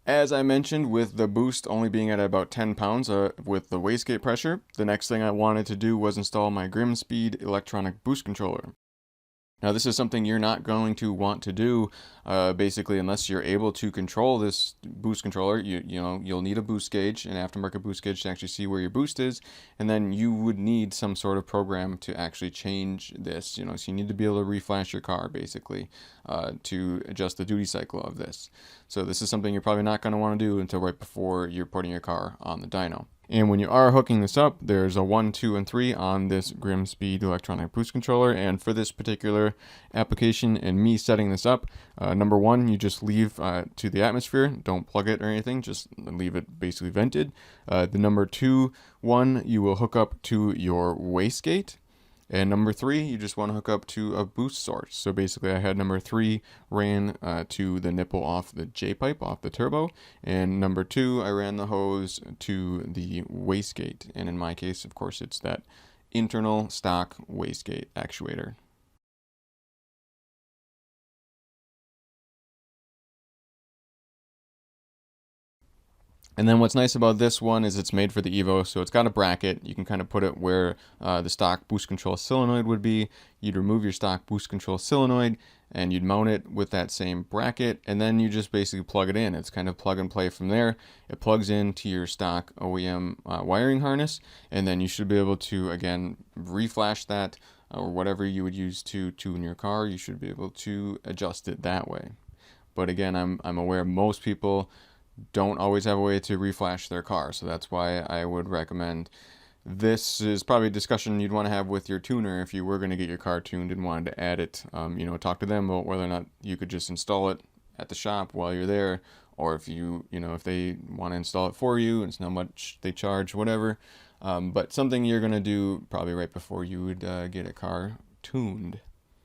As I mentioned, with the boost only being at about 10 pounds with the wastegate pressure, the next thing I wanted to do was install my Grimspeed electronic boost controller. Now, this is something you're not going to want to do, basically, unless you're able to control this boost controller. You'll need a boost gauge, an aftermarket boost gauge, to actually see where your boost is, and then you would need some sort of program to actually change this. So you need to be able to reflash your car, basically, to adjust the duty cycle of this. So this is something you're probably not going to want to do until right before you're putting your car on the dyno. And when you are hooking this up, there's a 1, 2, and 3 on this Grimspeed electronic boost controller. And for this particular application and me setting this up, number 1, you just leave to the atmosphere. Don't plug it or anything. Just leave it basically vented. The number 2 one, you will hook up to your wastegate. And number 3, you just want to hook up to a boost source. So basically I had number 3 ran to the nipple off the J-pipe, off the turbo. And number 2, I ran the hose to the wastegate. And in my case, of course, it's that internal stock wastegate actuator. And then what's nice about this one is it's made for the EVO, so it's got a bracket. You can kind of put it where the stock boost control solenoid would be. You'd remove your stock boost control solenoid and you'd mount it with that same bracket, and then you just basically plug it in. It's kind of plug and play from there. It plugs into your stock OEM wiring harness, and then you should be able to, again, reflash that or whatever you would use to tune your car. You should be able to adjust it that way. But again, I'm aware most people don't always have a way to reflash their car, so that's why I would recommend this. Is probably a discussion you'd want to have with your tuner if you were going to get your car tuned and wanted to add it. Talk to them about whether or not you could just install it at the shop while you're there, or if if they want to install it for you and it's how much they charge, whatever. But something you're going to do probably right before you would get a car tuned.